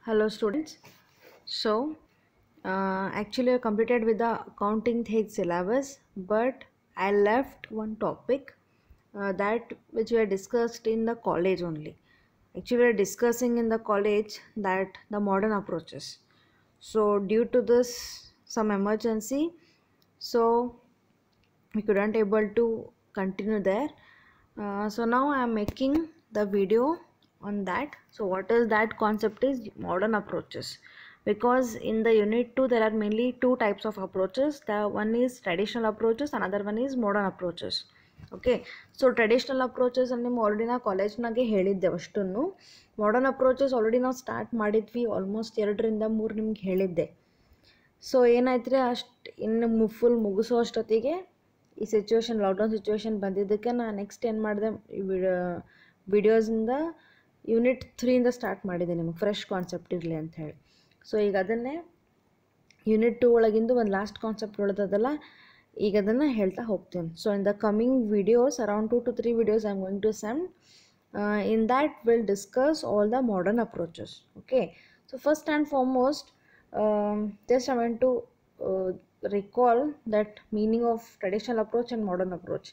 Hello students. So actually I completed with the accounting theory syllabus, but I left one topic that which we are discussed in the college only. Actually we are discussing in the college that the modern approaches. So due to this some emergency, so we couldn't able to continue there. So now I am making the video on that. So what is that concept is modern approaches, because in the unit 2 there are mainly two types of approaches. The one is traditional approaches, another one is modern approaches. Okay, so traditional approaches and ನಿಮ್ಮ already ನಾ ಕಾಲೇಜ್ನಾಗೆ ಹೇಳಿದ್ದೆ ಅಷ್ಟನ್ನು. Modern approaches already ನಾವು start ಮಾಡಿದ್ವಿ, almost 2-3 ನಿಮ್ಗೆ ಹೇಳಿದ್ದೆ. So ಏನಾಯ್ತು ರೀ, ಅಷ್ಟು ಇನ್ನು ಫುಲ್ ಮುಗಿಸೋ ಅಷ್ಟೊತ್ತಿಗೆ ಈ ಸಿಚುವೇಶನ್, ಲಾಕ್ಡೌನ್ ಸಿಚುವೇಶನ್ ಬಂದಿದ್ದಕ್ಕೆ ನಾನು ನೆಕ್ಸ್ಟ್ ಏನು ಮಾಡಿದೆ, ಈ ವಿಡಿಯೋಸಿಂದ ಯೂನಿಟ್ 3ಇಂದ ಸ್ಟಾರ್ಟ್ ಮಾಡಿದೆ ನಿಮಗೆ ಫ್ರೆಶ್ ಕಾನ್ಸೆಪ್ಟ್ ಇರಲಿ ಅಂಥೇಳಿ. ಸೊ ಈಗ ಅದನ್ನೇ ಯೂನಿಟ್ 2 ಒಳಗಿಂದು ಒಂದು ಲಾಸ್ಟ್ ಕಾನ್ಸೆಪ್ಟ್ ಉಳಿದದಲ್ಲ, ಈಗ ಅದನ್ನು ಹೇಳ್ತಾ ಹೋಗ್ತೀನಿ. So in the coming videos around 2 to 3 videos I am going to send. In that we'll discuss all the modern approaches. Okay, so first and foremost, just I want to recall that meaning of traditional approach and modern approach.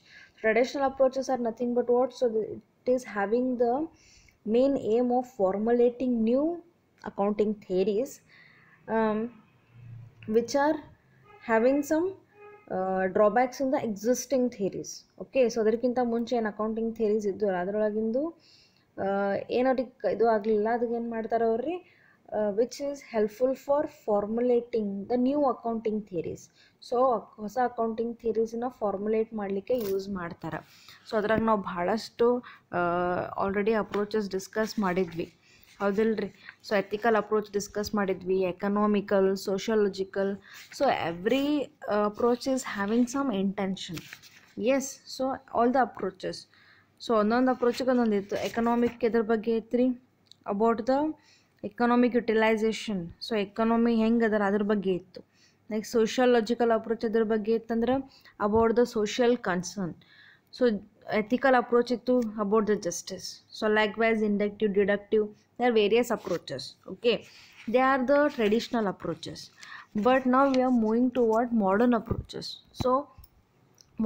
Traditional approaches are nothing but what? So it is having the main aim of formulating new accounting theories, which are having some drawbacks in the existing theories. Okay, so ಅದಕ್ಕಿಂತ ಮುಂಚೆ ಏನು accounting theories ಇದ್ದು ಅದರೊಳಗಿಂದು ಏನವ್ರಿಗೆ ಇದು ಆಗಲಿಲ್ಲ, ಅದಕ್ಕೆ ಏನು ಮಾಡ್ತಾರೆ ಅವ್ರಿ, which is helpful for formulating the new accounting theories. So ಹೊಸ ಅಕೌಂಟಿಂಗ್ ಥಿಯರೀಸನ್ನ ಫಾರ್ಮುಲೇಟ್ ಮಾಡಲಿಕ್ಕೆ ಯೂಸ್ ಮಾಡ್ತಾರೆ. ಸೊ ಅದ್ರಾಗ ನಾವು ಭಾಳಷ್ಟು ಆಲ್ರೆಡಿ ಅಪ್ರೋಚಸ್ ಡಿಸ್ಕಸ್ ಮಾಡಿದ್ವಿ, ಹೌದಿಲ್ರಿ. ಸೊ ಎಥಿಕಲ್ ಅಪ್ರೋಚ್ ಡಿಸ್ಕಸ್ ಮಾಡಿದ್ವಿ, economical, sociological. So every approach is having some intention. Yes, so all the approaches. So ಒಂದೊಂದು ಅಪ್ರೋಚಿಗೆ ಒಂದೊಂದು ಇತ್ತು. ಎಕನಾಮಿಕ್ ಎದ್ರ ಬಗ್ಗೆ ಐತ್ರಿ, about the economic utilisation. So economy ಹೆಂಗೆ ಅದರ ಅದ್ರ ಬಗ್ಗೆ ಇತ್ತು. ನೆಕ್ಸ್ಟ್ ಸೋಷಿಯಾಲಜಿಕಲ್ ಅಪ್ರೋಚ್ ಅದ್ರ ಬಗ್ಗೆ ಇತ್ತಂದ್ರೆ about the social concern. So ethical approach to about the justice. So likewise inductive, deductive, there are various approaches. Okay, they are the traditional approaches, but now we are moving toward modern approaches. So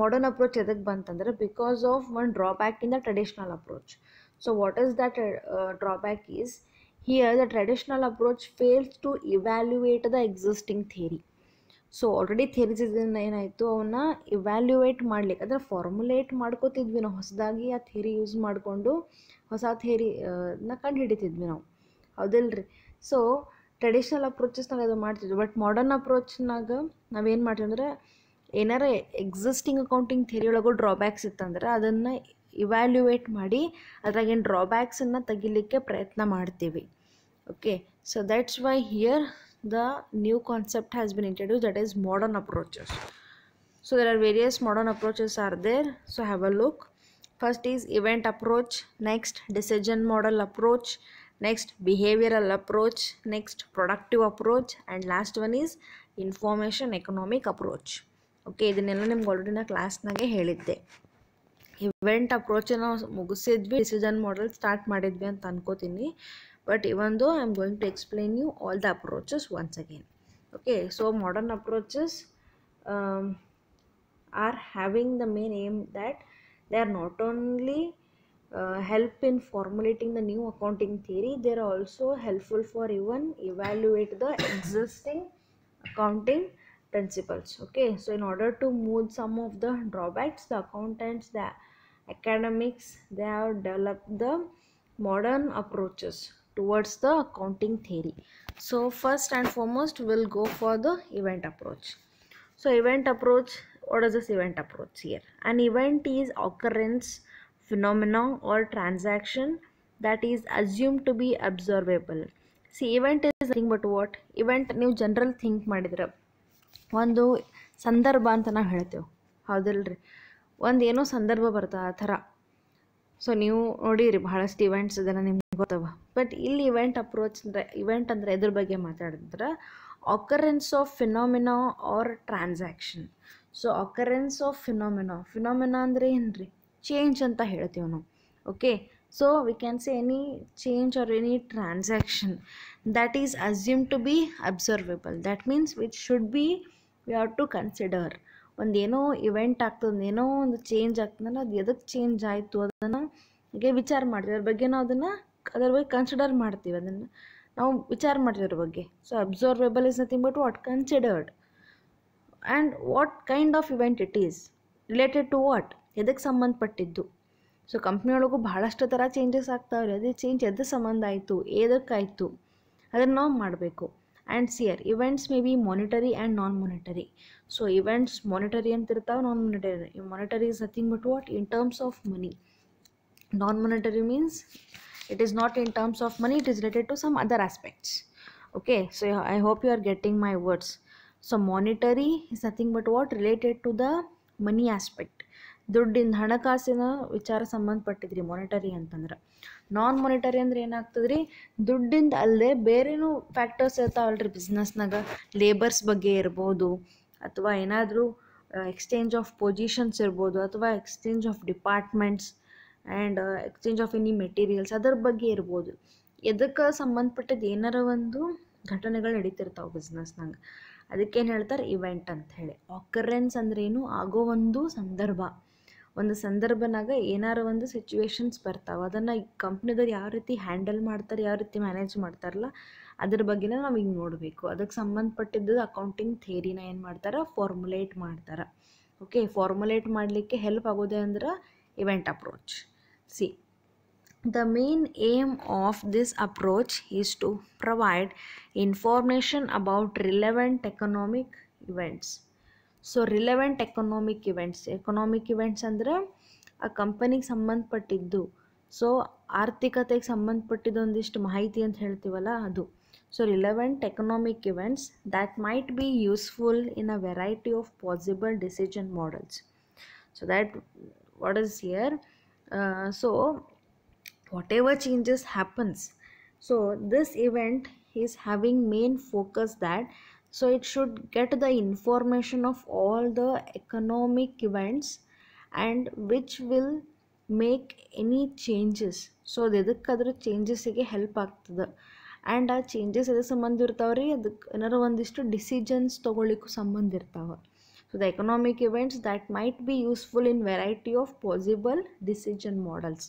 modern approach edak bantandre because of one drawback in the traditional approach. So what is that drawback is, here the traditional approach fails to evaluate the existing theory. So already theories ಇದನ್ನು ಏನಾಯಿತು, ಅವನ್ನ evaluate ಮಾಡ್ಲಿಕ್ಕೆ, ಅಂದರೆ formulate ಮಾಡ್ಕೋತಿದ್ವಿ ನಾವು ಹೊಸದಾಗಿ. ಆ theory use ಮಾಡಿಕೊಂಡು ಹೊಸ ಥಿಯರಿನ ಕಂಡು ಹಿಡಿತಿದ್ವಿ ನಾವು, ಹೌದಿಲ್ರಿ. ಸೊ ಟ್ರೆಡಿಷ್ನಲ್ ಅಪ್ರೋಚಸ್ನಾಗ ಅದು ಮಾಡ್ತಿದ್ವಿ, ಬಟ್ ಮಾಡರ್ನ್ ಅಪ್ರೋಚ್ನಾಗ ನಾವೇನು ಮಾಡ್ತೀವಿ ಅಂದರೆ, ಏನಾರ ಎಕ್ಸಿಸ್ಟಿಂಗ್ ಅಕೌಂಟಿಂಗ್ ಥಿಯರಿ ಒಳಗೂ ಡ್ರಾಬ್ಯಾಕ್ಸ್ ಇತ್ತಂದ್ರೆ ಅದನ್ನು ಇವ್ಯಾಲ್ಯೂಯೇಟ್ ಮಾಡಿ ಅದ್ರಾಗೇನು ಡ್ರಾಬ್ಯಾಕ್ಸನ್ನು ತೆಗಿಲಿಕ್ಕೆ ಪ್ರಯತ್ನ ಮಾಡ್ತೀವಿ. Okay, so that's Y here the new concept has been introduced, that is modern approaches. So there are various modern approaches are there, so have a look. First is event approach, next decision model approach, next behavioral approach, next productive approach, and last one is information economic approach. Okay, ಇದನ್ನೆಲ್ಲ ನಿಮ್ಗೆ already ನಾ ಕ್ಲಾಸ್ನಾಗೆ ಹೇಳಿದ್ದೆ. Event ಅಪ್ರೋಚನ್ನು ಮುಗಿಸಿದ್ವಿ, decision model start ಮಾಡಿದ್ವಿ ಅಂತ ಅನ್ಕೋತೀನಿ. But even though I am going to explain you all the approaches once again. Okay, so modern approaches are having the main aim that they are not only help in formulating the new accounting theory, they are also helpful for even evaluate the existing accounting principles. Okay, so in order to move some of the drawbacks, the accountants, the academics, they have developed the modern approaches towards the accounting theory. So first and foremost we'll go for the event approach. So event approach, what is this event approach here? An event is occurrence, phenomena or transaction that is assumed to be observable. See, event is nothing but what? Event ನೀವು general think ಮಾಡಿದ್ರೆ ಒಂದು ಸಂದರ್ಭ ಅಂತ ನಾವು ಹೇಳ್ತೇವೆ, ಹೌದಿಲ್ರಿ. ಒಂದು ಏನೋ ಸಂದರ್ಭ ಬರ್ತದೆ ಆ ಥರ. ಸೊ ನೀವು ನೋಡಿರಿ ಭಾಳಷ್ಟು ಇವೆಂಟ್ಸ್ ಇದನ್ನು ನಿಮ್ಗೆ ಗೊತ್ತವ. ಬಟ್ ಇಲ್ಲಿ ಇವೆಂಟ್ ಅಪ್ರೋಚ್ ಅಂದರೆ, ಇವೆಂಟ್ ಅಂದರೆ ಎದ್ರ ಬಗ್ಗೆ ಮಾತಾಡಿದ್ರೆ, occurrence of phenomena or transaction. So occurrence of phenomena ಅಂದರೆ ಏನು ರೀ, ಚೇಂಜ್ ಅಂತ ಹೇಳ್ತೀವಿ ನಾವು. Okay, So we can say any change or any transaction that is assumed to be observable, that means which should be we have to consider. ಒಂದೇನೋ event ಆಗ್ತದೆ, ಏನೋ ಒಂದು ಚೇಂಜ್ ಆಗ್ತದಲ್ಲ, ಅದು ಎದಕ್ಕೆ ಚೇಂಜ್ ಆಯಿತು ಅದನ್ನು ಹಾಗೆ ವಿಚಾರ ಮಾಡ್ತೀವಿ, ಅದ್ರ ಬಗ್ಗೆ ನಾವು ಅದರ ಬಗ್ಗೆ ಕನ್ಸಿಡರ್ ಮಾಡ್ತೀವಿ, ಅದನ್ನು ನಾವು ವಿಚಾರ ಮಾಡ್ತೀವಿ ಅದ್ರ ಬಗ್ಗೆ. So observable is nothing but what considered, and what kind of event it is, related to what, ಎದಕ್ಕೆ ಸಂಬಂಧಪಟ್ಟಿದ್ದು. ಸೊ ಕಂಪ್ನಿ ಒಳಗೂ ಭಾಳಷ್ಟು ಥರ ಚೇಂಜಸ್ ಆಗ್ತಾವ್ರಿ, ಅದೇ ಚೇಂಜ್ ಎದಕ್ಕೆ ಸಂಬಂಧ ಆಯಿತು, ಏದಕ್ಕಾಯಿತು ಅದನ್ನು ನಾವು ಮಾಡಬೇಕು. ಆ್ಯಂಡ್ ಸಿಯರ್ events may be monetary and non monetary. So events monetary ಅಂತ ಇರ್ತಾವೆ, non monetary. Monetary is nothing but what in terms of money. Non monetary means it is not in terms of money, it is related to some other aspects. Okay, so I hope you are getting my words. So monetary is nothing but what, related to the money aspect. ದುಡ್ಡಿನ ಹಣಕಾಸಿನ ವಿಚಾರ ಸಂಬಂಧಪಟ್ಟಿದ್ರಿ monetary ಅಂತಂದ್ರೆ. ನಾನ್ monetary ಅಂದ್ರೆ ಏನಾಗ್ತದ್ರಿ, ದುಡ್ಡಿಂದ ಅಲ್ಲದೆ ಬೇರೆನೂ factors ಇರ್ತಾವಲ್ರಿ ಬಿಸ್ನೆಸ್ನಾಗ, labours ಬಗ್ಗೆ ಇರ್ಬೋದು, ಅಥವಾ ಏನಾದರೂ ಎಕ್ಸ್ಚೇಂಜ್ ಆಫ್ ಪೊಸಿಷನ್ಸ್ ಇರ್ಬೋದು, ಅಥವಾ exchange of departments and exchange of any materials, ಅದರ ಬಗ್ಗೆ ಇರ್ಬೋದು. ಎದಕ್ಕೆ ಸಂಬಂಧಪಟ್ಟಿದ್ದು ಏನಾರ ಒಂದು ಘಟನೆಗಳು ನಡೀತಿರ್ತಾವೆ ಬಿಸ್ನೆಸ್ನಾಗ, ಅದಕ್ಕೇನು ಹೇಳ್ತಾರೆ ಇವೆಂಟ್ ಅಂತ ಹೇಳಿ. ಆಕರೆನ್ಸ್ ಅಂದ್ರೇನು, ಆಗೋ ಒಂದು ಸಂದರ್ಭ, ಒಂದು ಸಂದರ್ಭನಾಗ ಏನಾರ ಒಂದು ಸಿಚುವೇಶನ್ಸ್ ಬರ್ತಾವೆ, ಅದನ್ನು ಈ ಕಂಪ್ನಿದವ್ರು ಯಾವ ರೀತಿ ಹ್ಯಾಂಡಲ್ ಮಾಡ್ತಾರೆ, ಯಾವ ರೀತಿ ಮ್ಯಾನೇಜ್ ಮಾಡ್ತಾರಲ್ಲ ಅದ್ರ ಬಗ್ಗೆನೇ ನಾವು ಈಗ ನೋಡಬೇಕು. ಅದಕ್ಕೆ ಸಂಬಂಧಪಟ್ಟಿದ್ದು ಅಕೌಂಟಿಂಗ್ ಥಿಯರಿನ ಏನು ಮಾಡ್ತಾರೆ, ಫಾರ್ಮುಲೇಟ್ ಮಾಡ್ತಾರೆ. ಓಕೆ, ಫಾರ್ಮುಲೇಟ್ ಮಾಡಲಿಕ್ಕೆ ಹೆಲ್ಪ್ ಆಗೋದೇ ಅಂದ್ರೆ event approach. See, the main aim of this approach is to provide information about relevant economic events. So relevant economic events ಅಂದ್ರೆ ಆ ಕಂಪನಿಗೆ ಸಂಬಂಧಪಟ್ಟಿದ್ದು, ಸೊ ಆರ್ಥಿಕತೆಗೆ ಸಂಬಂಧಪಟ್ಟಿದ್ದು ಒಂದಿಷ್ಟು ಮಾಹಿತಿ ಅಂತ ಹೇಳ್ತೀವಲ್ಲ ಅದು. So relevant economic events that might be useful in a variety of possible decision models. So that what is here, so whatever changes happens, so this event is having main focus that, so it should get the information of all the economic events and which will make any changes. So ಅದು ಎದಕ್ಕಾದ್ರೂ ಚೇಂಜಸ್ಸಿಗೆ help ಆಗ್ತದೆ. And ಆ changes ಎದಕ್ಕೆ ಸಂಬಂಧ ಇರ್ತಾವ್ರಿ, ಅದಕ್ಕೆ ಏನಾರು ಒಂದಿಷ್ಟು decisions ತೊಗೊಳ್ಳಿಕ್ಕೂ ಸಂಬಂಧ ಇರ್ತಾವೆ. So the economic events that might be useful in variety of possible decision models.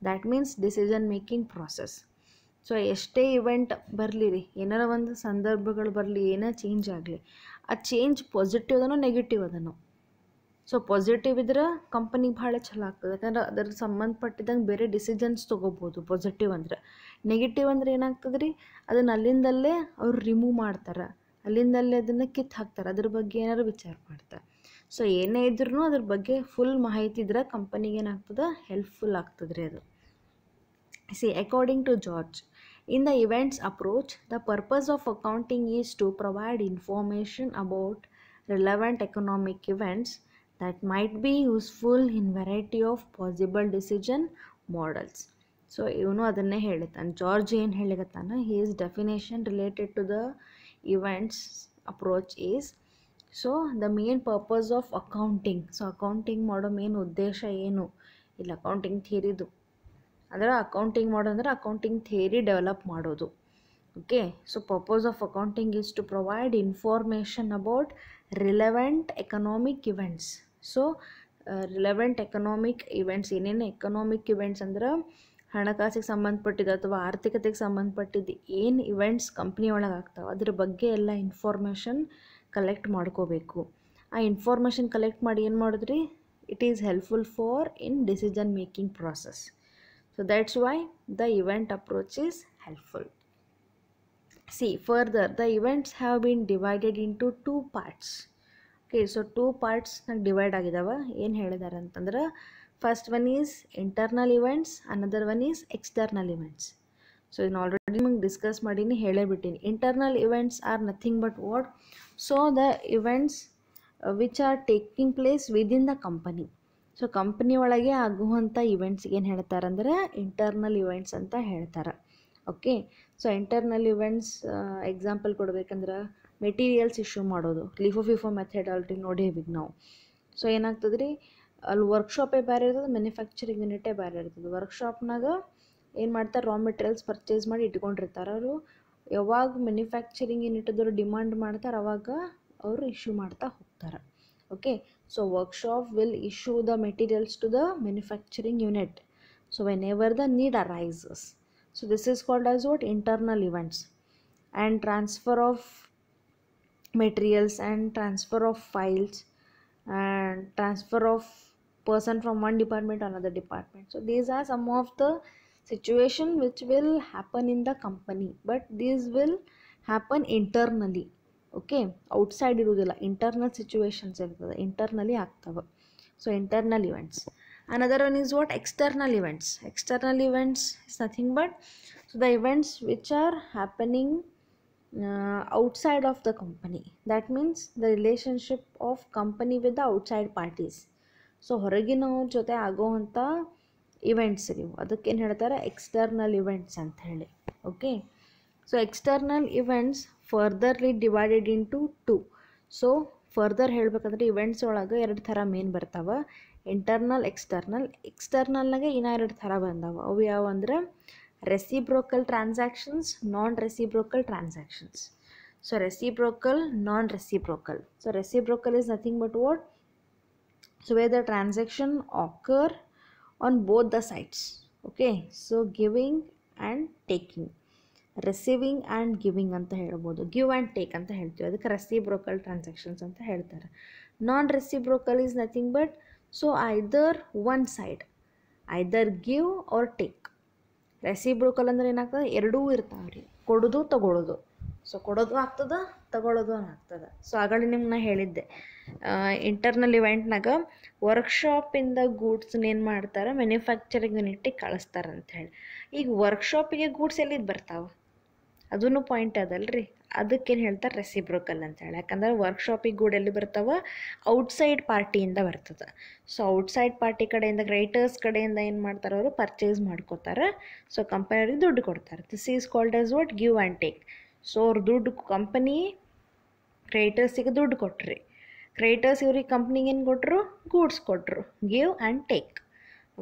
That means decision making process. So ಎಷ್ಟೇ ಇವೆಂಟ್ ಬರಲಿ ರೀ, ಏನಾರ ಒಂದು ಸಂದರ್ಭಗಳು ಬರಲಿ, ಏನೋ ಚೇಂಜ್ ಆಗಲಿ, ಆ ಚೇಂಜ್ ಪಾಸಿಟಿವ್ ಅದನೋ ನೆಗೆಟಿವ್ ಅದನೋ. ಸೊ ಪಾಸಿಟಿವ್ ಇದ್ರೆ ಕಂಪನಿಗೆ ಭಾಳ ಚಲೋ ಆಗ್ತದೆ, ಯಾಕಂದ್ರೆ ಅದ್ರ ಸಂಬಂಧಪಟ್ಟಿದ್ದಂಗೆ ಬೇರೆ ಡಿಸಿಷನ್ಸ್ ತೊಗೋಬೋದು ಪಾಸಿಟಿವ್ ಅಂದ್ರೆ. ನೆಗೆಟಿವ್ ಅಂದ್ರೆ ಏನಾಗ್ತದೆ ರೀ, ಅದನ್ನು ಅಲ್ಲಿಂದಲ್ಲೇ ಅವ್ರು ರಿಮೂವ್ ಮಾಡ್ತಾರೆ, ಅಲ್ಲಿಂದಲ್ಲೇ ಅದನ್ನು ಕಿತ್ತು ಹಾಕ್ತಾರೆ, ಅದ್ರ ಬಗ್ಗೆ ಏನಾದ್ರು ವಿಚಾರ ಮಾಡ್ತಾರೆ. ಸೊ ಏನೇ ಇದ್ರೂ ಅದ್ರ ಬಗ್ಗೆ ಫುಲ್ ಮಾಹಿತಿ ಇದ್ರೆ ಕಂಪನಿಗೆ ಏನಾಗ್ತದೆ, ಹೆಲ್ಪ್ಫುಲ್ ಆಗ್ತದೆ ರೀ ಅದು. See according to George, in the events approach the purpose of accounting is to provide information about relevant economic events that might be useful in variety of possible decision models. So ಇವನು ಅದನ್ನೇ ಹೇಳಿತಾನೆ, George ಏನು ಹೇಳಿಗತ್ತಾನ, his definition related to the events approach is, so the main purpose of accounting, so accounting ಮಾಡೋ main ಉದ್ದೇಶ ಏನು, ಇಲ್ಲ accounting ಥಿಯರಿದು ಅಂದರೆ accounting ಮಾಡೋ ಅಂದರೆ ಅಕೌಂಟಿಂಗ್ ಥಿಯರಿ ಡೆವಲಪ್ ಮಾಡೋದು. Okay, so purpose of accounting is to provide information about relevant economic events. So relevant economic events, ಏನೇನು ಎಕನಾಮಿಕ್ ಇವೆಂಟ್ಸ್ ಅಂದ್ರೆ ಹಣಕಾಸಿಗೆ ಸಂಬಂಧಪಟ್ಟಿದ್ದು ಅಥವಾ ಆರ್ಥಿಕತೆಗೆ ಸಂಬಂಧಪಟ್ಟಿದ್ದು ಏನು ಇವೆಂಟ್ಸ್ ಕಂಪ್ನಿ ಒಳಗೆ ಆಗ್ತಾವೆ ಅದ್ರ ಬಗ್ಗೆ ಎಲ್ಲ ಇನ್ಫಾರ್ಮೇಷನ್ ಕಲೆಕ್ಟ್ ಮಾಡ್ಕೋಬೇಕು. ಆ ಇನ್ಫಾರ್ಮೇಷನ್ ಕಲೆಕ್ಟ್ ಮಾಡಿ ಏನು ಮಾಡಿದ್ರಿ, it is helpful for in decision making process. So that's why the event approach is helpful. See further, the events have been divided into 2 parts. Okay, so 2 parts divide ಆಗಿದಾವೆ. ಏನು ಹೇಳಿದ್ದಾರೆ ಅಂತಂದ್ರೆ, first one is internal events, another one is external events. So ಇದನ್ನು already ನಿಮಗೆ discuss ಮಾಡೀನಿ, ಹೇಳೇ ಬಿಟ್ಟಿನಿ. Internal events are nothing but what, so the events which are taking place within the company. So company ಒಳಗೆ ಆಗುವಂಥ ಇವೆಂಟ್ಸ್ಗೆ ಏನು ಹೇಳ್ತಾರಂದ್ರೆ ಇಂಟರ್ನಲ್ ಇವೆಂಟ್ಸ್ ಅಂತ ಹೇಳ್ತಾರೆ. Okay, so internal events example ಕೊಡ್ಬೇಕಂದ್ರೆ ಮೆಟೀರಿಯಲ್ಸ್ ಇಶ್ಯೂ ಮಾಡೋದು, ಲಿಫೋ ಫಿಫೋ ಮೆಥಡ್ ಆಲ್ರೆಡಿ ನೋಡೇವಿ ನಾವು. ಸೊ ಏನಾಗ್ತದೆ ರೀ, ಅಲ್ಲಿ ವರ್ಕ್ಶಾಪೇ ಬೇರೆ ಇರ್ತದೆ, ಮ್ಯಾನುಫ್ಯಾಕ್ಚರಿಂಗ್ ಯೂನಿಟೇ ಬೇರೆ ಇರ್ತದೆ. ವರ್ಕ್ಶಾಪ್ನಾಗ ಏನು ಮಾಡ್ತಾರೆ, ರಾ ಮೆಟೀರಿಯಲ್ಸ್ ಪರ್ಚೇಸ್ ಮಾಡಿ ಇಟ್ಕೊಂಡಿರ್ತಾರೆ. ಅವರು ಯಾವಾಗ ಮ್ಯಾನುಫ್ಯಾಕ್ಚರಿಂಗ್ ಯೂನಿಟ್ದವರು ಡಿಮಾಂಡ್ ಮಾಡ್ತಾರೆ ಅವಾಗ ಅವರು ಇಶ್ಯೂ ಮಾಡ್ತಾ ಹೋಗ್ತಾರೆ. Okay, so workshop will issue the materials to the manufacturing unit. So whenever the need arises. So this is called as what, internal events. And transfer of materials and transfer of files and transfer of person from one department to another department. So these are some of the situation which will happen in the company, but these will happen internally. Okay, outside irudilla, internal situations irtade, internally ಆಗ್ತವೆ. So internal events. Another one is what, external events. External events is nothing but so the events which are happening outside of the company. That means the relationship of company with the outside parties. So ಹೊರಗಿನವ್ರ ಜೊತೆ ಆಗೋವಂಥ events ಇವು, ಅದಕ್ಕೇನು ಹೇಳ್ತಾರೆ, external events ಅಂತ ಹೇಳಿ. Okay, so external events furtherly divided into 2. So further ಹೇಳಬೇಕಂದ್ರೆ events ಒಳಗೆ 2 ಥರ ಮೇನ್ ಬರ್ತಾವೆ, ಇಂಟರ್ನಲ್, ಎಕ್ಸ್ಟರ್ನಲ್. ಎಕ್ಸ್ಟರ್ನಲ್ನಾಗೆ ಇನ್ನೂ 2 ಥರ ಬಂದಾವೆ. ಅವು ಯಾವ ಅಂದ್ರೆ reciprocal transactions, non-reciprocal transactions. So reciprocal, non-reciprocal. So reciprocal is nothing but what, so where the transaction occur on both the sides. Okay, so giving and taking, receiving and giving ಅಂತ ಹೇಳ್ಬೋದು, give and take ಅಂತ ಹೇಳ್ತೀವಿ, ಅದಕ್ಕೆ reciprocal transactions ಅಂತ ಹೇಳ್ತಾರೆ. Non-reciprocal is nothing but so either one side, either give or take. Reciprocal ಅಂದ್ರೆ ಏನಾಗ್ತದೆ, ಎರಡೂ ಇರ್ತಾವೆ ರೀ, ಕೊಡೋದು ತಗೊಳ್ಳೋದು. ಸೊ ಕೊಡೋದು ಆಗ್ತದೆ, ತಗೊಳ್ಳೋದು ಆಗ್ತದೆ. ಸೊ ಆಗಲೇ ನಿಮ್ಗೆ ನಾ ಹೇಳಿದ್ದೆ, ಇಂಟರ್ನಲ್ ಇವೆಂಟ್ನಾಗ ವರ್ಕ್ಶಾಪಿಂದ ಗೂಡ್ಸ್ನ ಏನು ಮಾಡ್ತಾರೆ, ಮ್ಯಾನುಫ್ಯಾಕ್ಚರಿಂಗ್ ಯೂನಿಟ್ಟಿಗೆ ಕಳಿಸ್ತಾರೆ ಅಂಥೇಳಿ. ಈಗ ವರ್ಕ್ಶಾಪಿಗೆ ಗೂಡ್ಸ್ ಎಲ್ಲಿದ್ದು ಬರ್ತಾವೆ, ಅದೂ ಪಾಯಿಂಟ್ ಅದಲ್ರಿ, ಅದಕ್ಕೇನು ಹೇಳ್ತಾರೆ ರೆಸಿಪ್ರೋಕಲ್ ಅಂತೇಳಿ. ಯಾಕಂದ್ರೆ ವರ್ಕ್ಶಾಪಿಗೆ ಗೂಡ್ ಎಲ್ಲಿ ಬರ್ತಾವೆ, ಔಟ್ಸೈಡ್ ಪಾರ್ಟಿಯಿಂದ ಬರ್ತದೆ. ಸೊ ಔಟ್ಸೈಡ್ ಪಾರ್ಟಿ ಕಡೆಯಿಂದ, ರೈಟರ್ಸ್ ಕಡೆಯಿಂದ ಏನು ಮಾಡ್ತಾರೆ, ಅವರು ಪರ್ಚೇಸ್ ಮಾಡ್ಕೋತಾರೆ. ಸೊ ಕಂಪನಿಯವ್ರಿಗೆ ದುಡ್ಡು ಕೊಡ್ತಾರೆ. This is called as what, give and take. So ಅವ್ರು ದುಡ್ಡು, ಕಂಪನಿ ಕ್ರಿಯೇಟರ್ಸಿಗೆ ದುಡ್ಡು ಕೊಟ್ರಿ, ಕ್ರಿಯೇಟರ್ಸ್ ಇವ್ರಿಗೆ ಕಂಪ್ನಿಗೆ ಏನು ಕೊಟ್ಟರು, ಗೂಡ್ಸ್ ಕೊಟ್ಟರು. Give and take.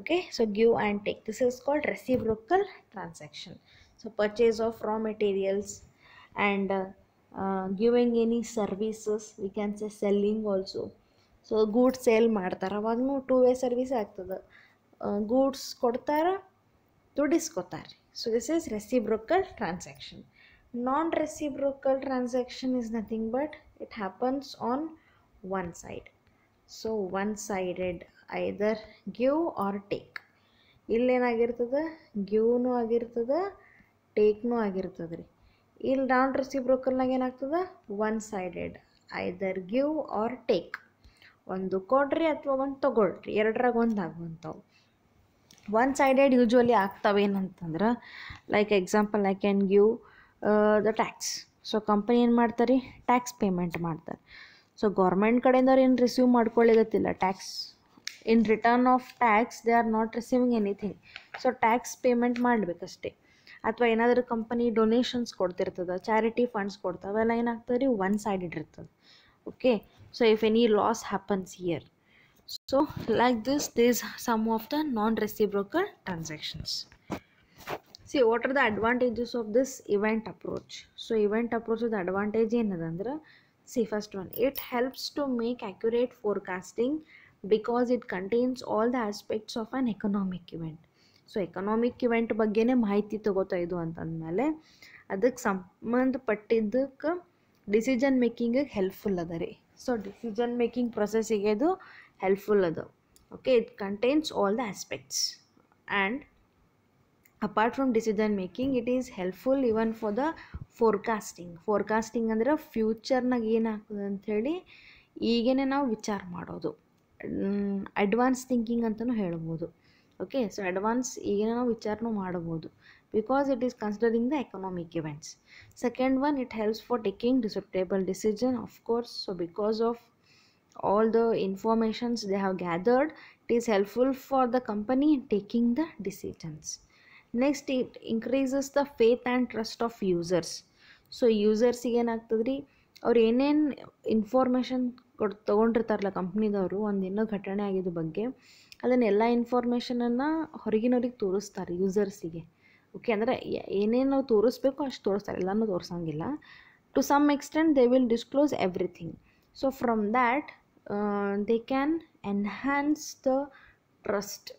Okay, so give and take, this is called reciprocal transaction. So purchase of raw materials and giving any services, we can say selling also. So goods sell ಮಾಡ್ತಾರೆ, ಅವಾಗೂ 2-way service ಆಗ್ತದೆ. Goods ಕೊಡ್ತಾರೆ, ದುಡ್ಡು ಇಸ್ಕೊತಾರೆ. So this is reciprocal transaction. Non reciprocal transaction is nothing but it happens on one side. So one sided, either give or take. ಇಲ್ಲೇನಾಗಿರ್ತದೆ, ಗಿವ್ನೂ ಆಗಿರ್ತದೆ, ಟೇಕ್ನೂ ಆಗಿರ್ತದೆ ರೀ. ಇಲ್ಲಿ ನಾನ್ ರೆಸಿಪ್ರೋಕಲ್ನಾಗ ಏನಾಗ್ತದೆ, ಒನ್ ಸೈಡೆಡ್, ಐದರ್ ಗಿವ್ ಆರ್ ಟೇಕ್. ಒಂದು ಕೊಡ್ರಿ ಅಥವಾ ಒಂದು ತೊಗೊಳ್ರಿ, ಎರಡರಾಗ ಒಂದು ಆಗುವಂಥವು. ಒನ್ ಸೈಡೆಡ್ ಯೂಶ್ವಲಿ ಆಗ್ತವೆ ಏನಂತಂದ್ರೆ, like example I can give the tax. So company ಏನು ಮಾಡ್ತಾರೆ, ಟ್ಯಾಕ್ಸ್ ಪೇಮೆಂಟ್ ಮಾಡ್ತಾರೆ. ಸೊ ಗೌರ್ಮೆಂಟ್ ಕಡೆಯಿಂದ ಏನು ರಿಸೀವ್ ಮಾಡ್ಕೊಳ್ಳಿಗತ್ತಿಲ್ಲ tax. In return of tax they are not receiving anything. So tax payment ಮಾಡಬೇಕಷ್ಟೇ. ಅಥವಾ ಏನಾದರೂ ಕಂಪನಿ ಡೊನೇಷನ್ಸ್ ಕೊಡ್ತಿರ್ತದೆ, ಚಾರಿಟಿ ಫಂಡ್ಸ್ ಕೊಡ್ತಾವೆ, ಅವೆಲ್ಲ ಏನಾಗ್ತದೆ ರೀ, ಒನ್ ಸೈಡೆಡ್ ಇರ್ತದೆ. Okay, so if any loss happens here. So like this is some of the non reciprocal transactions. See what are the advantages of this event approach. So event ಅಪ್ರೋಚದ advantage ಏನದಂದ್ರೆ, see first one, it helps to make accurate forecasting because it contains all the aspects of an economic event. So economic event ಬಗ್ಗೆನೇ ಮಾಹಿತಿ ತೊಗೋತಾ ಇದು ಅಂತಂದಮೇಲೆ ಅದಕ್ಕೆ ಸಂಬಂಧಪಟ್ಟಿದ್ದಕ್ಕೆ decision ಮೇಕಿಂಗಿಗೆ helpful ಅದ ರೀ. So decision making ಪ್ರೊಸೆಸ್ಸಿಗೆ ಇದು helpful ಅದು. Okay, it contains all the aspects and apart from decision making it is helpful even for the forecasting. Forecasting ಅಂದ್ರೆ ಫ್ಯೂಚರ್ನಾಗ ಏನಾಗ್ತದೆ ಅಂಥೇಳಿ ಈಗೇನೆ ನಾವು ವಿಚಾರ ಮಾಡೋದು, ಅಡ್ವಾನ್ಸ್ ಥಿಂಕಿಂಗ್ ಅಂತಲೂ ಹೇಳ್ಬೋದು. ಓಕೆ, ಸೊ ಅಡ್ವಾನ್ಸ್ ಈಗಿನ ನಾವು ವಿಚಾರನೂ ಮಾಡ್ಬೋದು because it is considering the economic events. Second one, it helps for taking disputable decision, of course. So because of all the informations they have gathered, it is helpful for the company in taking the decisions. Next, it increases the faith and trust of users. So users ಗೆ ಏನಾಗ್ತದೆ ರೀ, ಅವ್ರು ಏನೇನು information ತೊಗೊಂಡಿರ್ತಾರಲ್ಲ ಕಂಪ್ನಿದವರು, ಒಂದಿನ್ನೂ ಘಟನೆ ಆಗಿದ್ದ ಬಗ್ಗೆ, ಅದನ್ನೆಲ್ಲ ಇನ್ಫಾರ್ಮೇಷನನ್ನು ಹೊರಗಿನವ್ರಿಗೆ ತೋರಿಸ್ತಾರೆ ಯೂಸರ್ಸಿಗೆ. ಓಕೆ, ಅಂದರೆ ಏನೇನು ನಾವು ತೋರಿಸ್ಬೇಕು ಅಷ್ಟು ತೋರಿಸ್ತಾರೆ, ಎಲ್ಲನೂ ತೋರಿಸೋಂಗಿಲ್ಲ. To some extent they will disclose everything. So from that they can enhance the trust.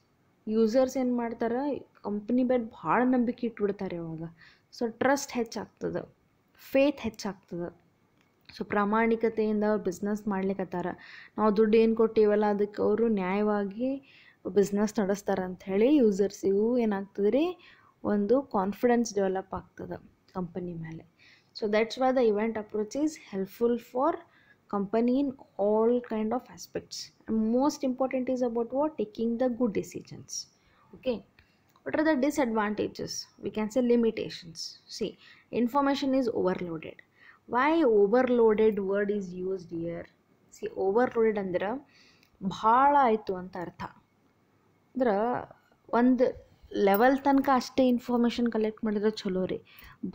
Users ಏನು ಮಾಡ್ತಾರೆ, ಕಂಪ್ನಿ ಮೇಲೆ ಭಾಳ ನಂಬಿಕೆ ಇಟ್ಬಿಡ್ತಾರೆ ಅವಾಗ. ಸೊ ಟ್ರಸ್ಟ್ ಹೆಚ್ಚಾಗ್ತದೆ, ಫೇತ್ ಹೆಚ್ಚಾಗ್ತದೆ. ಸೊ ಪ್ರಾಮಾಣಿಕತೆಯಿಂದ ಬಿಸ್ನೆಸ್ ಮಾಡ್ಲಿಕ್ಕತ್ತಾರ, ನಾವು ದುಡ್ಡು ಏನು ಕೊಟ್ಟಿವಲ್ಲ ಅದಕ್ಕೆ ಅವರು ನ್ಯಾಯವಾಗಿ ಬಿಸ್ನೆಸ್ ನಡೆಸ್ತಾರೆ ಅಂಥೇಳಿ ಯೂಸರ್ಸಿಗೂ ಏನಾಗ್ತದೆ ರೀ, ಒಂದು ಕಾನ್ಫಿಡೆನ್ಸ್ ಡೆವಲಪ್ ಆಗ್ತದೆ ಕಂಪನಿ ಮೇಲೆ. So that's why the event approach is helpful for company in all kind of aspects, and most important is about what, taking the good decisions. Okay, what are the disadvantages? We can say limitations. See, information is overloaded. Why overloaded word is used here? See, overloaded ಅಂದ್ರೆ ಭಾಳ ಆಯಿತು ಅಂತ ಅರ್ಥ. ಅಂದ್ರೆ ಒಂದು level ತನಕ ಅಷ್ಟೇ information collect ಮಾಡಿದ್ರೆ ಚಲೋ ರೀ.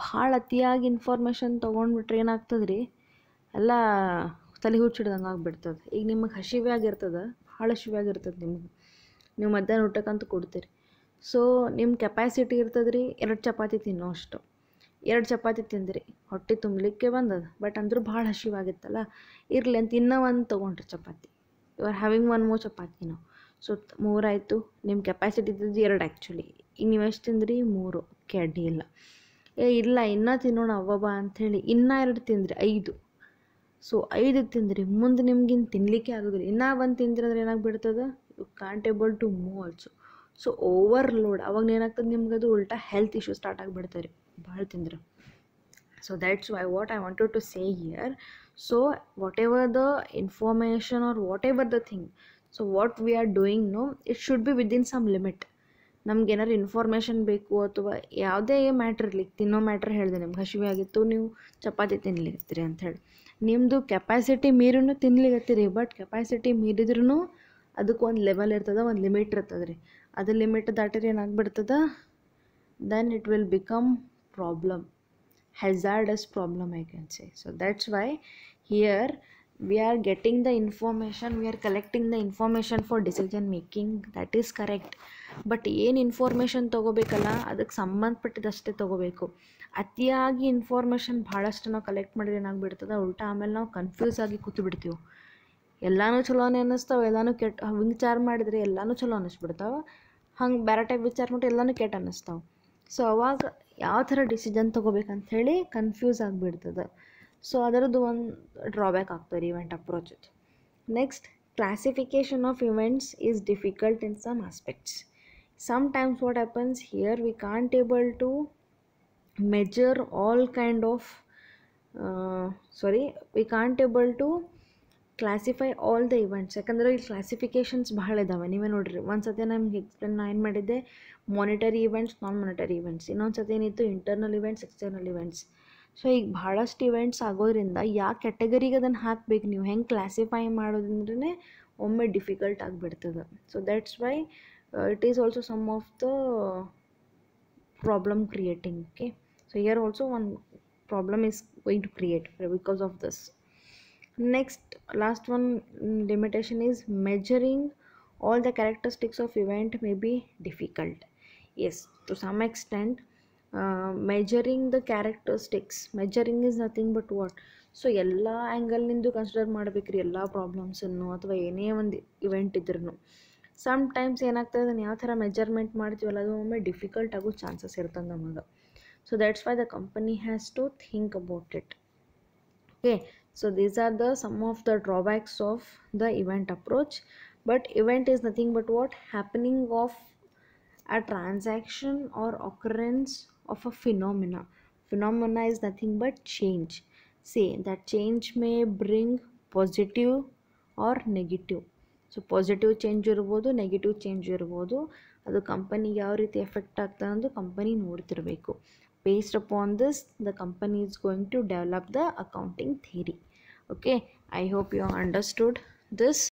ಭಾಳ ಅತಿಯಾಗಿ ಇನ್ಫಾರ್ಮೇಷನ್ ತೊಗೊಂಡ್ಬಿಟ್ರೆ ಏನಾಗ್ತದೆ ರೀ, ಎಲ್ಲ ತಲೆ ಹುಚ್ಚಿಡ್ದಂಗೆ ಆಗಿಬಿಡ್ತದೆ. ಈಗ ನಿಮಗೆ ಹಸಿವೆ ಆಗಿರ್ತದೆ, ಭಾಳ ಹಸಿವೆ ಆಗಿರ್ತದೆ ನಿಮ್ಗೆ, ನೀವು ಮಧ್ಯಾಹ್ನ ಊಟಕ್ಕಂತೂ ಕೊಡ್ತೀರಿ. ಸೊ ನಿಮ್ಮ ಕೆಪಾಸಿಟಿ ಇರ್ತದೆ ರೀ 2 ಚಪಾತಿ ತಿನ್ನೋ ಅಷ್ಟು. 2 ಚಪಾತಿ ತಿಂದ್ರಿ, ಹೊಟ್ಟೆ ತುಂಬಲಿಕ್ಕೆ ಬಂದದ, ಬಟ್ ಅಂದರೂ ಭಾಳ ಹಸಿವಾಗಿತ್ತಲ್ಲ, ಇರಲಿ ಅಂತ ಇನ್ನೂ ಒಂದು ತೊಗೊಂಡ್ರಿ ಚಪಾತಿ. You are having 1 more chapati ನಾವು. ಸೊ 3 ಆಯಿತು. ನಿಮ್ಮ ಕೆಪಾಸಿಟಿ ಇದ್ದದ್ದು 2 ಆ್ಯಕ್ಚುಲಿ. ಈಗ ನೀವು ಎಷ್ಟು ತಿಂದ್ರಿ? 3. ಓಕೆ, ಅಡ್ಡಿ ಇಲ್ಲ. ಇಲ್ಲ ಇನ್ನೂ ತಿನ್ನೋಣ ಅವ್ವಬ್ಬ ಅಂಥೇಳಿ ಇನ್ನೂ 2 ತಿಂದ್ರಿ, 5. ಸೊ 5 ತಿಂದ್ರಿ, ಮುಂದೆ ನಿಮ್ಗಿನ್ನು ತಿನ್ನಲಿಕ್ಕೆ ಆಗೋದಿಲ್ಲ. ಇನ್ನೂ 1 ತಿಂದ್ರಿ ಅಂದ್ರೆ ಏನಾಗ್ಬಿಡ್ತದೆ, you can't able to move also. So overload ಅವಾಗ ಏನಾಗ್ತದೆ, ನಿಮ್ಗೆ ಅದು ಉಲ್ಟಾ ಹೆಲ್ತ್ ಇಶ್ಯೂ ಸ್ಟಾರ್ಟ್ ಆಗಿಬಿಡ್ತಾರೆ ರೀ ಭಾಳ ತಿಂದ್ರೆ. So that's why what I wanted to say here. So whatever the information are whatever the thing, so what we are doing no, it should be within some limit. ನಮ್ಗೆ ಏನಾರು information ಬೇಕು ಅಥವಾ ಯಾವುದೇ matter ಇರಲಿ, ತಿನ್ನೋ matter ಹೇಳಿದೆ, ನಿಮ್ಗೆ ಹಸಿವೆ ಆಗಿತ್ತು, ನೀವು ಚಪಾತಿ ತಿನ್ಲಿಕತ್ತೀರಿ ಅಂಥೇಳಿ, ನಿಮ್ಮದು ಕೆಪಾಸಿಟಿ ಮೀರಿನೂ ತಿನ್ಲಿಕತ್ತೀರಿ. ಬಟ್ ಕೆಪಾಸಿಟಿ ಮೀರಿದ್ರೂ ಅದಕ್ಕೆ ಒಂದು ಲೆವೆಲ್ ಇರ್ತದೆ, ಒಂದು ಲಿಮಿಟ್ ಇರ್ತದೆ ರೀ. ಅದು ಲಿಮಿಟ್ ದಾಟಿದ್ರೆ ಏನಾಗ್ಬಿಡ್ತದೆ, then it will become problem, hazardous problem I can say. So that's why here we are getting the information, we are collecting the information for decision making, that is correct. But ಏನು information ತೊಗೋಬೇಕಲ್ಲ ಅದಕ್ಕೆ ಸಂಬಂಧಪಟ್ಟಿದ್ದಷ್ಟೇ ತೊಗೋಬೇಕು. ಅತಿಯಾಗಿ information ಭಾಳಷ್ಟು ನಾವು collect ಮಾಡಿದ್ರೆ ಏನಾಗ್ಬಿಡ್ತದೆ, ಉಲ್ಟಾ ಆಮೇಲೆ ನಾವು ಕನ್ಫ್ಯೂಸ್ ಆಗಿ ಕೂತು ಬಿಡ್ತೀವಿ. ಎಲ್ಲನೂ ಚಲೋನೇ ಅನ್ನಿಸ್ತಾವೆ, ಎಲ್ಲನೂ ಕೆಟ್ಟ. ಹಂಗೆ ವಿಚಾರ ಮಾಡಿದರೆ ಎಲ್ಲನೂ ಚಲೋ ಅನ್ನಿಸ್ಬಿಡ್ತಾವೆ, ಹಂಗೆ ಬೇರೆ ಟೈಪ್ ವಿಚಾರ ಮಾಡಿದ್ರೆ ಎಲ್ಲನೂ ಕೆಟ್ಟ ಅನ್ನಿಸ್ತಾವೆ. ಸೊ ಅವಾಗ ಯಾವ ಥರ ಡಿಸಿಷನ್ ತೊಗೋಬೇಕಂಥೇಳಿ ಕನ್ಫ್ಯೂಸ್ ಆಗಿಬಿಡ್ತದೆ. ಸೊ ಅದರದ್ದು ಒಂದು ಡ್ರಾಬ್ಯಾಕ್ ಆಗ್ತದೆ event approach. Next, classification of events is difficult in some aspects. Sometimes what happens here, we can't able to measure all kind of we can't able to classify all the events. ಯಾಕಂದರೆ ಇಲ್ಲಿ ಕ್ಲಾಸಿಫಿಕೇಷನ್ಸ್ ಭಾಳ ಇದ್ದಾವೆ. ನೀವೇ ನೋಡಿರಿ, ಒಂದು ಸತಿ ನಮ್ಗೆ explain ನಾ ಏನು ಮಾಡಿದ್ದೆ, ಮಾನಿಟರಿ ಇವೆಂಟ್ಸ್, ನಾನ್ ಮಾನಿಟರಿ ಇವೆಂಟ್ಸ್. ಇನ್ನೊಂದು ಸತಿ ಏನಿತ್ತು, internal events, external events. So ಈಗ ಭಾಳಷ್ಟು ಇವೆಂಟ್ಸ್ ಆಗೋದ್ರಿಂದ ಯಾವ ಕ್ಯಾಟಗರಿಗೆ ಅದನ್ನು ಹಾಕಬೇಕು, ನೀವು ಹೆಂಗೆ ಕ್ಲಾಸಿಫೈ ಮಾಡೋದಂದ್ರೆ ಒಮ್ಮೆ ಡಿಫಿಕಲ್ಟ್ ಆಗಿಬಿಡ್ತದೆ. So that's why it is also some of the problem creating. Okay, so here also one problem is going to create because of this. Next, last one limitation is measuring all the characteristics of event may be difficult. Yes, to some extent measuring the characteristics, measuring is nothing but what, so ಎಲ್ಲ ಆ್ಯಂಗಲ್ನಿಂದು consider ಮಾಡಬೇಕ್ರಿ ಎಲ್ಲ ಪ್ರಾಬ್ಲಮ್ಸನ್ನು ಅಥವಾ ಏನೇ ಒಂದು event ಇದ್ರೂ. Sometimes ಏನಾಗ್ತದೆ, ಅದನ್ನು ಯಾವ ಥರ ಮೆಜರ್ಮೆಂಟ್ ಮಾಡ್ತೀವಲ್ಲ ಅದು ಒಮ್ಮೆ ಡಿಫಿಕಲ್ಟ್ ಆಗೋ ಚಾನ್ಸಸ್ ಇರ್ತದೆ ನಮಗೆ. So that's why the company has to think about it. Okay, so these are the some of the drawbacks of the event approach. But event is nothing but what, happening of a transaction or occurrence of a phenomena. Phenomena is nothing but change. Say that change may bring positive or negative. So positive change ಇರ್ಬೋದು, negative change ಇರ್ಬೋದು. ಅದು ಕಂಪನಿಗೆ ಯಾವ ರೀತಿ effect ಆಗ್ತದೆ ಅನ್ನೋದು company ನೋಡ್ತಿರಬೇಕು. Based upon this the company is going to develop the accounting theory. Okay, I hope you understood this.